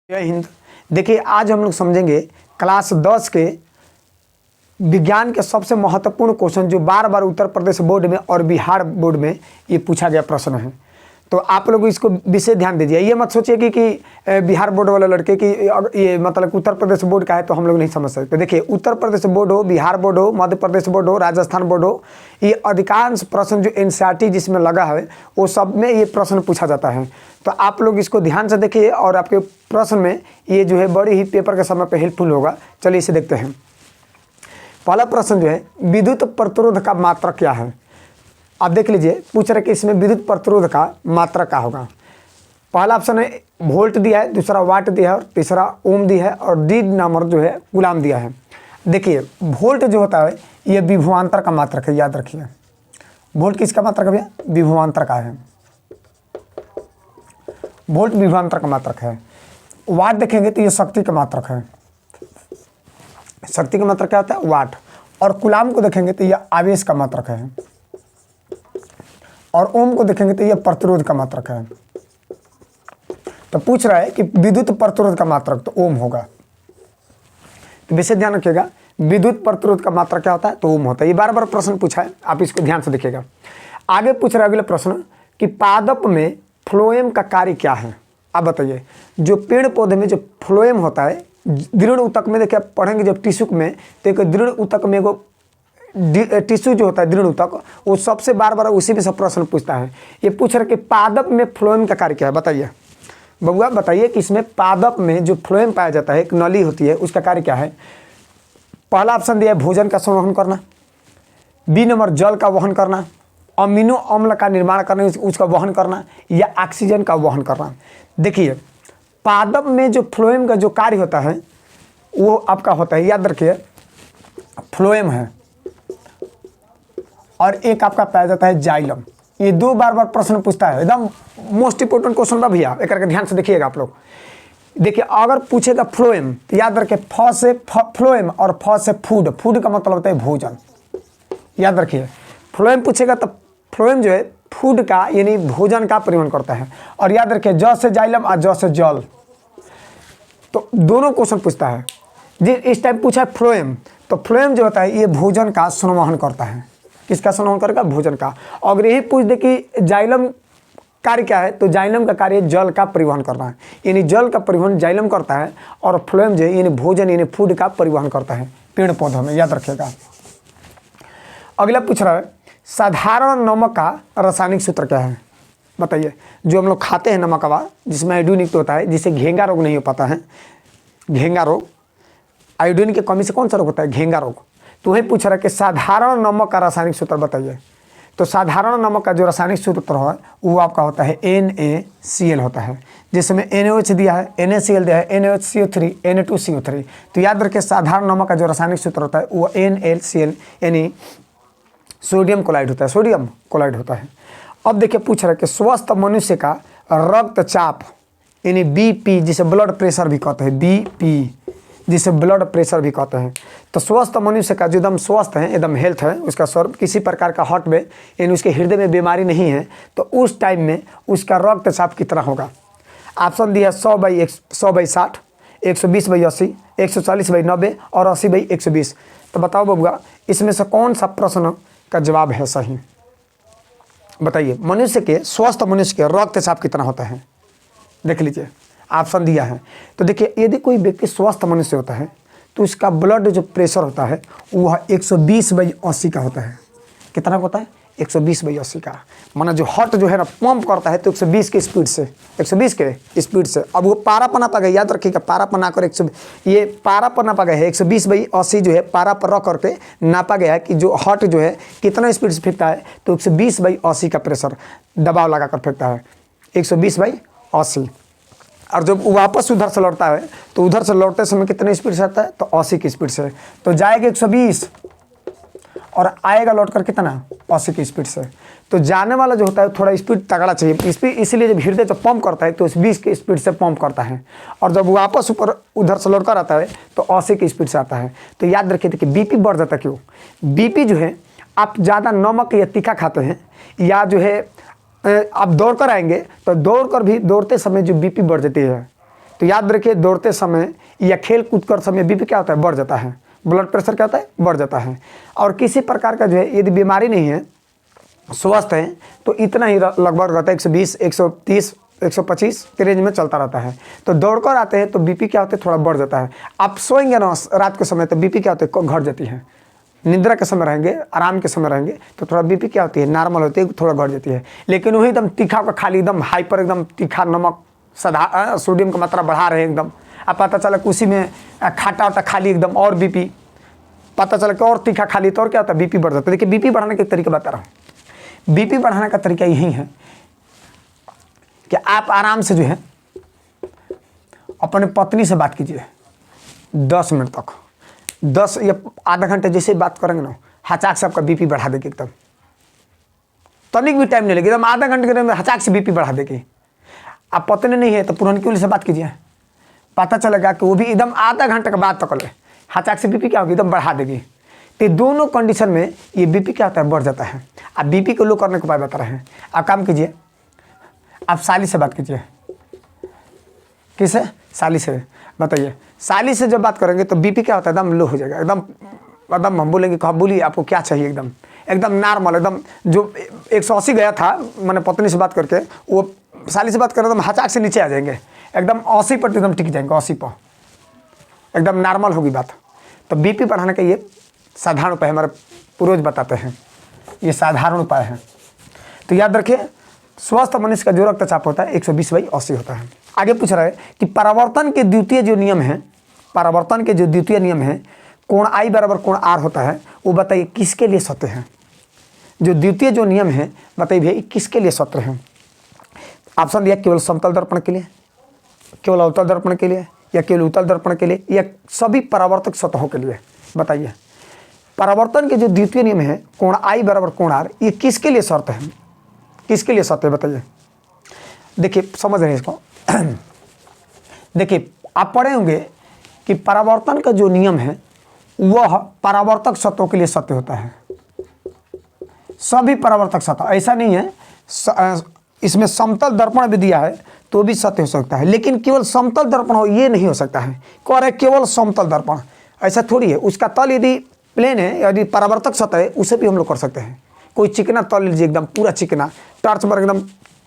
जय हिंद। देखिए आज हम लोग समझेंगे क्लास 10 के विज्ञान के सबसे महत्वपूर्ण क्वेश्चन जो बार बार उत्तर प्रदेश बोर्ड में और बिहार बोर्ड में ये पूछा गया प्रश्न है। तो आप लोग इसको विशेष ध्यान दीजिए। ये मत सोचिए कि बिहार बोर्ड वाले लड़के की ये मतलब उत्तर प्रदेश बोर्ड का है तो हम लोग नहीं समझ सकते। देखिए उत्तर प्रदेश बोर्ड हो, बिहार बोर्ड हो, मध्य प्रदेश बोर्ड हो, राजस्थान बोर्ड हो, ये अधिकांश प्रश्न जो एनसीईआरटी जिसमें लगा है वो सब में ये प्रश्न पूछा जाता है। तो आप लोग इसको ध्यान से देखिए और आपके प्रश्न में ये जो है बड़ी ही पेपर के समय पे हेल्पफुल होगा। चलिए इसे देखते हैं। पहला प्रश्न जो है विद्युत प्रतिरोध का मात्रक क्या है। आप देख लीजिए, पूछ रहे कि इसमें विद्युत प्रतिरोध का मात्रक क्या होगा। पहला ऑप्शन है वोल्ट दिया है, दूसरा वाट दिया है और तीसरा ओम दिया है और डी नंबर जो है गुलाम दिया है। देखिए वोल्ट जो होता है ये विभवांतर का मात्रक है, याद रखिए। वोल्ट किसका मात्रक है भैया? विभवांतर का है। वोल्ट विभवांतर का मात्रक है। वाट देखेंगे तो ये शक्ति का मात्रक है। शक्ति का मात्रक क्या होता है? वाट। और कूलाम को देखेंगे तो ये आवेश का मात्रक है। और ओम को देखेंगे तो ये प्रतिरोध का मात्रक है। तो पूछ रहा है कि विद्युत प्रतिरोध का मात्रक तो ओम होगा। तो विशेष ध्यान रखिएगा, विद्युत प्रतिरोध का मात्रक क्या होता है? तो ओम होता है। ये बार बार प्रश्न पूछा है, आप इसको ध्यान से देखिएगा। आगे पूछ रहा है अगला प्रश्न कि पादप में फ्लोएम का कार्य क्या है। आप बताइए, जो पेड़ पौधे में जो फ्लोएम होता है, दृढ़ ऊतक में देखिए आप पढ़ेंगे जब टिश्यू में, तो एक दृढ़ ऊतक में एगो टिश्यू जो होता है दृढ़ ऊतक, वो सबसे बार बार उसी में सब प्रश्न पूछता है। ये पूछ रहे कि पादप में फ्लोएम का कार्य क्या है। बताइए बबुआ, बताइए कि इसमें पादप में जो फ्लोएम पाया जाता है, एक नली होती है, उसका कार्य क्या है। पहला ऑप्शन दिया है भोजन का संवहन करना, बी नंबर जल का वहन करना, अमीनो अम्ल का निर्माण करना उसका वहन करना, या ऑक्सीजन का वहन करना। देखिए पादप में जो फ्लोएम का जो कार्य होता है वो आपका होता है, याद रखिए, फ्लोएम है और एक आपका पाया जाता है जाइलम। ये दो बार बार प्रश्न पूछता है, एकदम मोस्ट इंपोर्टेंट क्वेश्चन बा भैया, एक करके ध्यान से देखिएगा आप लोग। देखिए अगर पूछेगा फ्लोएम तो याद रखिए फ से फ्लोएम और फ से फूड। फूड का मतलब होता है भोजन, याद रखिए। फ्लोएम पूछेगा तो फ्लोएम जो है फूड का यानी भोजन का परिवहन करता है। और याद रखिए ज से जाइलम और ज से जल, तो दोनों क्वेश्चन पूछता है। जी इस टाइम पूछा है फ्लोएम, तो फ्लोएम जो होता है ये भोजन का संवहन करता है। किसका संवहन करेगा? भोजन का। अगर यही पूछ दे कि जाइलम कार्य क्या है, तो जाइलम का कार्य जल का परिवहन करना है, यानी जल का परिवहन जाइलम करता है। और फ्लोएम जो है यानी भोजन यानी फूड का परिवहन करता है पेड़ पौधों में, याद रखिएगा। अगला पूछ रहा है साधारण नमक का रासायनिक सूत्र क्या है। बताइए, जो हम लोग खाते हैं नमकवा जिसमें आयोडीन युक्त होता है, जिससे घेंगा रोग नहीं हो पाता है। घेंगा रोग, आयोडीन की कमी से कौन सा रोग होता है? घेंगा रोग। तो वही पूछ रहा है कि साधारण नमक का रासायनिक सूत्र बताइए। तो साधारण नमक का जो रासायनिक सूत्र है वो आपका होता है NaCl होता है, जिसमें NaOH दिया है, NaCl दिया है, NaOHCO3, Na2CO3। तो याद रखिए साधारण नमक का जो रासायनिक सूत्र होता है वो NaCl यानी सोडियम क्लोराइड होता है, सोडियम क्लोराइड होता है। अब देखिए पूछ रहा है कि स्वस्थ मनुष्य का रक्तचाप यानी BP जिसे ब्लड प्रेशर भी कहते हैं, BP जिसे ब्लड प्रेशर भी कहते हैं। तो स्वस्थ मनुष्य का जो एकदम स्वस्थ है, एकदम हेल्थ है, उसका स्वर किसी प्रकार का हार्ट में यानी उसके हृदय में बीमारी नहीं है, तो उस टाइम में उसका रक्तचाप कितना होगा। ऑप्शन दिया 100/60, 120/80, 140/90 और 80/120। तो बताओ बबुआ इसमें से कौन सा प्रश्न का जवाब है सही। बताइए मनुष्य के, स्वस्थ मनुष्य के रक्तचाप कितना होता है। देख लीजिए ऑप्शन दिया है। तो देखिए यदि कोई व्यक्ति स्वस्थ मनुष्य होता है तो उसका ब्लड जो प्रेशर होता है वह 120/80 का होता है। कितना होता है? 120/80 का। माना जो हार्ट जो है ना पंप करता है तो 120 के स्पीड से, 120 के स्पीड से। अब वो पारा पना पा गया, याद रखिएगा पारा पना कर 100, ये पारा पर नापा गया है 120/80 जो है पारा पर रख करके नापा गया है कि जो हार्ट जो है कितना स्पीड से फेंकता है। तो 120/80 का प्रेशर दबाव लगा कर फेंकता है, 120/80। और जब वापस उधर से लौटता है तो उधर से लौटते समय कितने स्पीड से आता है? तो 80 की स्पीड से। तो जाएगा 120 और आएगा लौट कर कितना? 80 की स्पीड से। तो जाने वाला जो होता है थोड़ा स्पीड तगड़ा चाहिए, स्पीड इसलिए जब हृदय जब पंप करता है तो 20 की स्पीड से पंप करता है। और जब वापस ऊपर उधर से लौट कर आता है तो 80 की स्पीड से आता है। तो याद रखिए कि BP बढ़ जाता है। क्यों? BP जो है आप ज़्यादा नमक या तीखा खाते हैं या जो है आप दौड़ कर आएंगे तो दौड़ कर भी दौड़ते समय जो BP बढ़ जाती है तो याद रखिए दौड़ते समय या खेल कूद कर समय बीपी क्या होता है, बढ़ जाता है, ब्लड प्रेशर क्या होता है, बढ़ जाता है। और किसी प्रकार का जो है यदि बीमारी नहीं है, स्वस्थ है, तो इतना ही लगभग रहता है 120, 130, 125 के रेंज में चलता रहता है। तो दौड़ कर आते हैं तो बीपी क्या होता है, थोड़ा बढ़ जाता है। आप सोएंगे ना रात के समय तो बीपी क्या होती है, घट जाती है। निद्रा के समय रहेंगे, आराम के समय रहेंगे तो थोड़ा बीपी क्या होती है, नॉर्मल होती है, थोड़ा घट जाती है। लेकिन वही एकदम तीखा का खाली एकदम हाइपर, एकदम तीखा नमक सोडियम की मात्रा बढ़ा रहे हैं एकदम, अब पता चला कि उसी में खाटा वाटा खाली एकदम और बीपी, पता चला कि और तीखा खाली तो और क्या होता है, बीपी बढ़ जाता है। देखिए बीपी बढ़ाने के तरीका बता रहा हूँ। बीपी बढ़ाने का तरीका यही है कि आप आराम से जो है अपने पत्नी से बात कीजिए 10 मिनट तक, 10 या आधा घंटे जैसे बात करेंगे ना, हचाक से आपका बीपी बढ़ा देगी एकदम, तनिक भी टाइम नहीं लगेगा, एकदम आधा घंटे के अंदर हचाक से बीपी बढ़ा देगी। आप पत्नी नहीं है तो पुरानी वाली से बात कीजिए, पता चलेगा कि वो भी एकदम आधा घंटे का बात तक ले हचाक से बीपी क्या होगी, एकदम बढ़ा देगी। तो दोनों कंडीशन में ये बीपी क्या होता है, बढ़ जाता है। आप बीपी को लो करने के उपाय बता रहे हैं। आप काम कीजिए, आप साली से बात कीजिए। किससे? साली से। बताइए, साली से जब बात करेंगे तो बीपी क्या होता है, एकदम लो हो जाएगा, एकदम हम बोलेंगे कहाँ बोलिए आपको क्या चाहिए, एकदम नॉर्मल, एकदम जो 180 गया था मैंने पत्नी से बात करके, वो साली से बात करें एकदम हचाक से नीचे आ जाएंगे, एकदम 80 पर एकदम टिक जाएंगे, 80 पर एकदम नॉर्मल होगी बात। तो बीपी बढ़ाने का ये साधारण उपाय हमारे पूर्वज बताते हैं, ये साधारण उपाय है। तो याद रखिए स्वस्थ मनुष्य का जो रक्तचाप होता है 120/80 होता है। आगे पूछ रहा है कि परावर्तन के द्वितीय जो नियम है, परावर्तन के जो द्वितीय नियम है, कोण I बराबर कोण R होता है, वो बताइए किसके लिए सत्य है। जो द्वितीय जो नियम है बताइए भैया किसके लिए सत्य है। ऑप्शन दिया केवल समतल दर्पण के लिए, केवल अवतल दर्पण के लिए, या केवल उत्तल दर्पण के लिए, या सभी परावर्तक सतहों के लिए। बताइए परावर्तन के जो द्वितीय नियम है कोण I बराबर कोण R, ये किसके लिए शर्त है, किसके लिए सत्य है बताइए। देखिए समझ रहे हैं इसको। देखिए आप पढ़े होंगे कि परावर्तन का जो नियम है वह परावर्तक सतहों के लिए सत्य होता है, सभी परावर्तक सतह। ऐसा नहीं है इसमें समतल दर्पण भी दिया है तो भी सत्य हो सकता है, लेकिन केवल समतल दर्पण हो ये नहीं हो सकता है। कह रहे केवल समतल दर्पण, ऐसा थोड़ी है। उसका तल यदि प्लेन है, यदि परावर्तक सतह है, उसे भी हम लोग कर सकते हैं। कोई चिकना तल लीजिए, एकदम पूरा चिकना, टॉर्च पर एकदम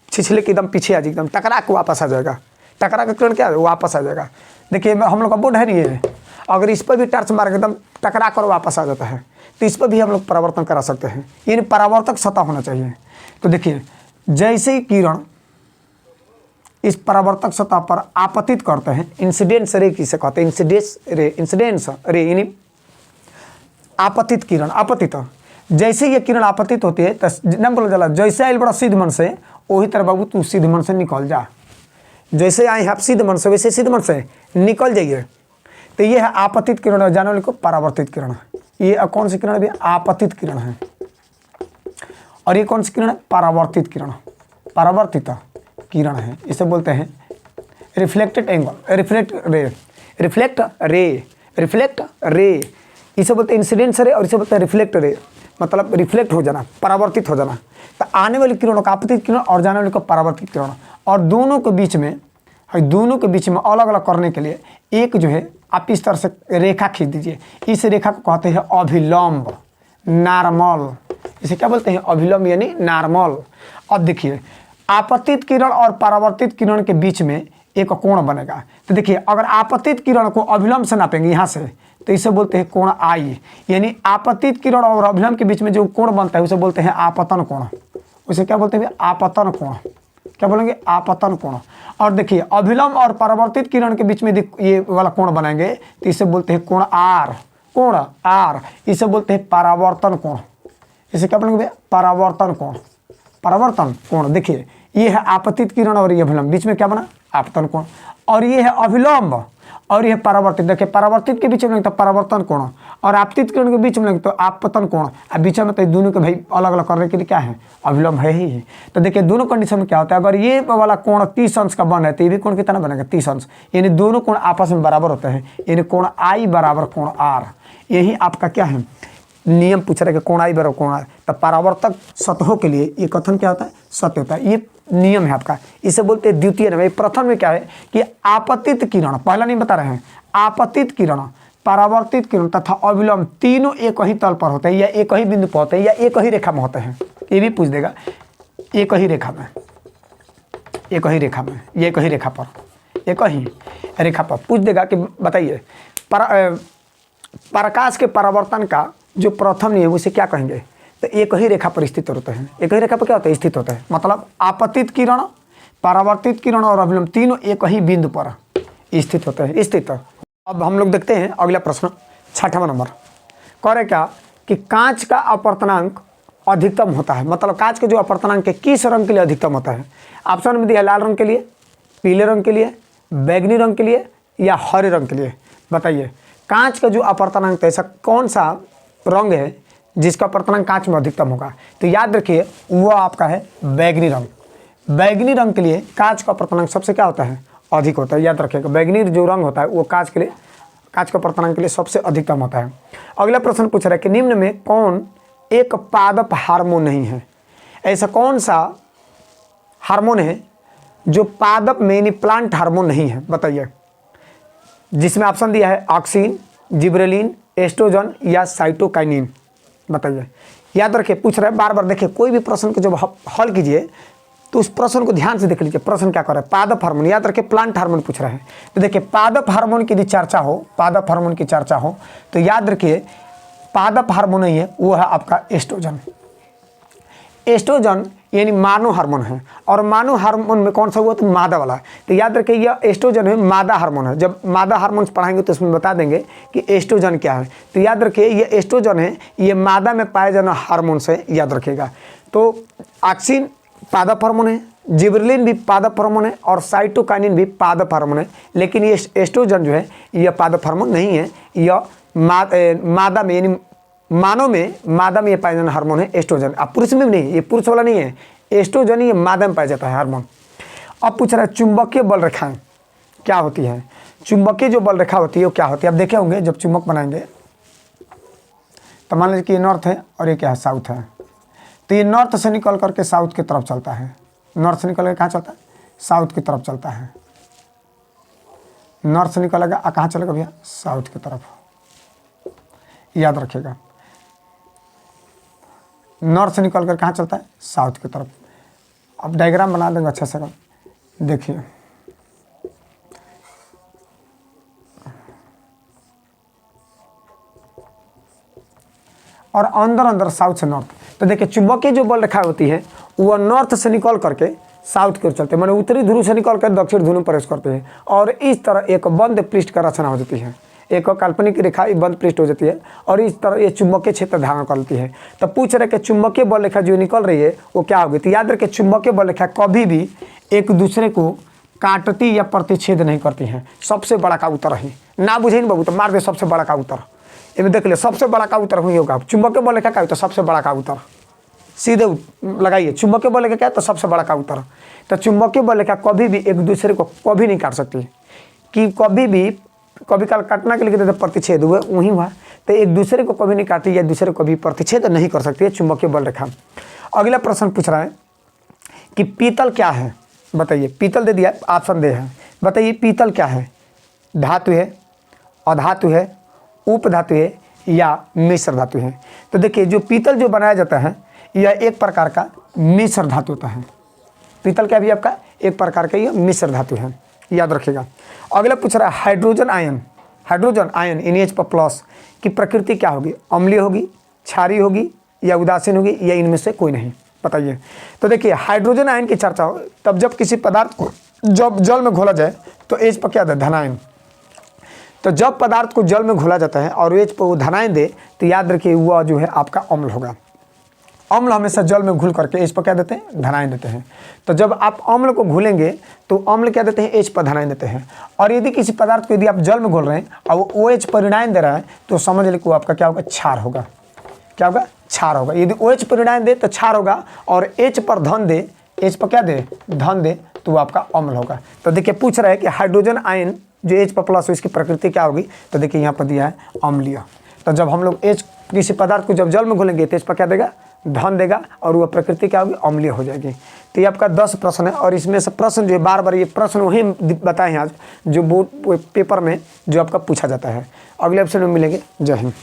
छिछले के एकदम पीछे आ जाए, एकदम टकरा के वापस आ जाएगा, टकरा के किरण क्या है वापस आ जाएगा। देखिए हम लोग का बोर्ड है नहीं है, अगर इस पर भी टॉर्च मार के एकदम टकरा कर वापस आ जाता है तो इस पर भी हम लोग परावर्तन करा सकते हैं, यानी परावर्तक सतह होना चाहिए। तो देखिए जैसे ही किरण इस परावर्तक सतह पर आपतित करते हैं, इंसिडेंस रे किसे कहते हैं, इंसिडेंस रे यानी आपतित किरण, आपतित। जैसे ये किरण आपतित होती है तो न बोला जाला जैसे आयल बड़ा सिद्ध मन से, वही तरह बाबू तू सिद्ध मन से निकल जा। जैसे आए आप सिद्ध मन से वैसे सिद्ध मन से निकल जाइए। तो ये है आपतित किरण, जाने वाले को परावर्तित किरण। ये कौन सी किरण है? आपतित किरण है। और ये कौन सी किरण है? परावर्तित किरण, परावर्तित किरण है। इसे बोलते हैं रिफ्लेक्टेड एंगल, रिफ्लेक्ट रे, रिफ्लेक्ट रे, रिफ्लेक्ट रे। इसे बोलते हैं इंसिडेंस रे और इसे बोलते हैं रिफ्लेक्ट रे, मतलब रिफ्लेक्ट हो जाना, परावर्तित हो जाना। तो आने वाली किरणों का आपतित किरण और जाने वाली को परावर्तित किरण, और दोनों के बीच में अलग अलग करने के लिए एक जो है आप इस तरह से रेखा खींच दीजिए। इस रेखा को कहते हैं अभिलंब, नॉर्मल। इसे क्या बोलते हैं? अभिलंब यानी नॉर्मल। अब देखिए आपतित किरण और परावर्तित किरण के बीच में एक कोण बनेगा। तो देखिए अगर आपतित किरण को अभिलंब से नापेंगे यहाँ से, तो इसे बोलते हैं कोण I, यानी आपतित किरण और अभिलंब के बीच में जो कोण बनता है उसे बोलते हैं आपतन कोण। उसे क्या बोलते हैं? आपतन कोण। क्या बोलेंगे? आपतन कोण। और देखिए अभिलंब और परावर्तित किरण के बीच में ये वाला कोण बनाएंगे तो इसे बोलते हैं कोण R, कोण R। इसे बोलते हैं परावर्तन कोण। इसे क्या बोलेंगे? परावर्तन कोण, परावर्तन कोण। देखिए ये है आपतित किरण और ये अभिलंब, बीच में क्या बना? आपतन कोण। और ये है अभिलंब और यह परावर्तित। देखिए परावर्तित के बीच में तो परावर्तन कोण, और आपतित किरण के बीच में तो आपतन कोण। अब बीच में तो दोनों के भाई अलग अलग करने के लिए क्या है? अभिलंब है ही है। तो देखिए दोनों कंडीशन में क्या होता है, अगर ये वाला कोण 30 अंश का बन है तो ये भी कोण कितना बनेगा? 30 अंश। यानी दोनों कोण आपस में बराबर होते हैं, यानी कोण I बराबर कोण R। यही आपका क्या है? नियम पूछ रहे कि कोणाई बराबर कोणाई, तो परावर्तक सतहों के लिए ये कथन क्या होता है, सत्य होता है। ये नियम है आपका, इसे बोलते हैं द्वितीय नियम। प्रथम में क्या है कि आपतित किरण, पहला नहीं बता रहे हैं, आपतित किरण, परावर्तित किरण तथा अविलंब तीनों एक ही तल पर होते हैं, या एक ही बिंदु पर होते हैं, या एक ही रेखा में होते हैं। ये भी पूछ देगा, एक ही रेखा में, एक ही रेखा में, ये एक ही रेखा पर, एक ही रेखा पर पूछ देगा कि बताइए प्रकाश के परावर्तन का जो प्रथम नियम उसे क्या कहेंगे, तो एक ही रेखा पर स्थित होते हैं। एक ही रेखा पर क्या होता है, स्थित होता है। मतलब आपतित किरण, परावर्तित किरण और अभिलंब तीनों एक ही बिंदु पर स्थित होते हैं, स्थित। अब हम लोग देखते हैं अगला प्रश्न, 6वां नंबर। कह रहे क्या कि कांच का अपवर्तनांक अधिकतम होता है, मतलब कांच के जो अपवर्तनांक है किस रंग के लिए अधिकतम होता है। ऑप्शन में दिया लाल रंग के लिए, पीले रंग के लिए, बैगनी रंग के लिए, या हरे रंग के लिए। बताइए कांच का जो अपवर्तनांक है, ऐसा कौन सा रंग है जिसका अपवर्तनांक कांच में अधिकतम होगा। तो याद रखिए वो आपका है बैगनी रंग। बैगनी रंग के लिए कांच का अपवर्तनांक सबसे क्या होता है, अधिक होता है। याद रखिएगा बैगनी जो रंग होता है वो कांच के लिए, कांच का अपवर्तनांक के लिए सबसे अधिकतम होता है। अगला प्रश्न पूछ रहा है कि निम्न में कौन एक पादप हार्मोन नहीं है। ऐसा कौन सा हार्मोन है जो पादप में यानी प्लांट हार्मोन नहीं है, बताइए। जिसमें ऑप्शन दिया है ऑक्सिन, जिब्रेलिन, एस्ट्रोजन या साइटोकाइनिन। बताइए, याद रखिए पूछ रहे हैं बार बार। देखिए कोई भी प्रश्न को जब हल कीजिए तो उस प्रश्न को ध्यान से देख लीजिए, प्रश्न क्या कर रहा है। पादप हार्मोन, याद रखिए प्लांट हार्मोन पूछ रहे हैं। तो देखिए पादप हार्मोन की यदि चर्चा हो, पादप हार्मोन की चर्चा हो तो याद रखिए पादप हार्मोन नहीं है, वो है आपका एस्ट्रोजन। एस्ट्रोजन यानी मानव हार्मोन है, और मानव हार्मोन में कौन सा हुआ, तो मादा वाला। तो याद रखिए यह एस्ट्रोजन है, मादा हार्मोन है। जब मादा हार्मोन पढ़ाएंगे तो उसमें बता देंगे कि एस्ट्रोजन क्या है। तो याद रखिए ये एस्ट्रोजन है, ये मादा में पाए जाना हार्मोन से, याद रखिएगा। तो ऑक्सिन पादप हार्मोन है, जिब्रेलिन भी पादप हार्मोन है, और साइटोकाइनिन भी पादप हार्मोन है। लेकिन ये एस्ट्रोजन जो है यह पादप हार्मोन नहीं है, यह मादा में यानी मानव में, मादा में ये पाया जाना हार्मोन है एस्ट्रोजन। अब पुरुष में भी नहीं, ये पुरुष वाला नहीं है, एस्ट्रोजन ये मादा में पाया जाता है हार्मोन। अब पूछ रहा है चुंबकीय बल रेखाएं क्या होती है। चुंबकीय जो बल रेखा होती है वो क्या होती है। अब देखे होंगे जब चुंबक बनाएंगे तो मान लीजिए कि ये नॉर्थ है और ये क्या है, साउथ है। तो ये नॉर्थ से निकल करके साउथ की तरफ चलता है, नॉर्थ से निकल कर कहाँ चलता है, साउथ की तरफ चलता है। नॉर्थ से निकलेगा कहाँ चलेगा भैया, साउथ की तरफ, याद रखिएगा। नॉर्थ से निकल कर कहाँ चलता है, साउथ की तरफ। अब डायग्राम बना देंगे अच्छे से, देखिए और अंदर अंदर साउथ से नॉर्थ। तो देखिए चुंबकीय जो बल रेखा होती है वह नॉर्थ से निकल करके साउथ की ओर चलते हैं, माने उत्तरी ध्रुव से निकल कर दक्षिण ध्रुव में प्रवेश करते हैं, और इस तरह एक बंद पृष्ठ का रचना हो जाती है। एक काल्पनिक रेखा बंद पृष्ठ हो जाती है और इस तरह ये चुंबकीय क्षेत्र धारण कर लेती है। तो पूछ रहे कि चुंबकीय बल रेखा जो निकल रही है वो क्या होगी। तो याद रखें चुंबकीय बल रेखा कभी भी एक दूसरे को काटती या प्रतिच्छेद नहीं करती हैं। सबसे बड़ा का उत्तर है, ना बुझे नहीं बाबू तो मार दे सबसे बड़ा का उत्तर। ये देख ले सबसे बड़ा का उत्तर हुई होगा। चुंबकीय बल रेखा क्या होता है, सबसे बड़ा का उत्तर सीधे लगाइए। चुंबकीय बल रेखा क्या है, तो सबसे बड़ा का उत्तर। तो चुंबकीय बल रेखा कभी भी एक दूसरे को कभी नहीं काट सकती, कि कभी भी कभी काल काटना के लिए कहते प्रतिच्छेद हुए वहीं हुआ। तो एक दूसरे को कभी नहीं काटी या दूसरे को कभी प्रतिच्छेद नहीं कर सकती है चुंबकीय बल रेखा। अगला प्रश्न पूछ रहा है कि पीतल क्या है। बताइए, पीतल दे दिया, ऑप्शन दे है। बताइए पीतल क्या है, धातु है, अधातु है, उपधातु है या मिश्र धातु है। तो देखिए जो पीतल जो बनाया जाता है यह एक प्रकार का मिश्र धातु होता है। पीतल क्या भी आपका एक प्रकार का यह मिश्र धातु है, याद रखिएगा। अगला पूछ रहा है hydrogen ion, hydrogen ion NH+ की प्रकृति क्या होगी, अम्लीय होगी, क्षारीय होगी या उदासीन होगी या इनमें से कोई नहीं। बताइए। तो देखिए हाइड्रोजन आयन की चर्चा हो तब जब किसी पदार्थ को जब जल में घोला जाए तो H पर क्या दे, धनायन। तो जब पदार्थ को जल में घोला जाता है और H पर वो धनायन दे तो याद रखिए वह जो है आपका अम्ल होगा। अम्ल हमेशा जल में घुल करके H पर क्या देते हैं, धनायन देते हैं। तो जब आप अम्ल को घुलेंगे तो अम्ल क्या देते हैं, H पर धनायन देते हैं। और यदि किसी पदार्थ को यदि आप जल में घोल रहे हैं और वो OH पर ऋणायन दे रहा है तो समझ लीजिए वो आपका क्या होगा, क्षार होगा। क्या होगा, क्षार होगा। यदि OH पर ऋणायन दे तो क्षार होगा, और H पर धन दे, H पर क्या दे, धन दे, तो वो आपका अम्ल होगा। तो देखिए पूछ रहा है कि हाइड्रोजन आयन जो H+ हो इसकी प्रकृति क्या होगी। तो देखिए यहाँ पर दिया है अम्लीय। तो जब हम लोग एच किसी पदार्थ को जब जल में घोलेंगे तो इस पर क्या देगा, धन देगा, और वह प्रकृति क्या होगी, अम्लीय हो जाएगी। तो ये आपका 10 प्रश्न है, और इसमें से प्रश्न जो है बार बार ये प्रश्न वही बताए हैं आज जो बोर्ड पेपर में जो आपका पूछा जाता है। अगले ऑप्शन में मिलेंगे। जय हिंद।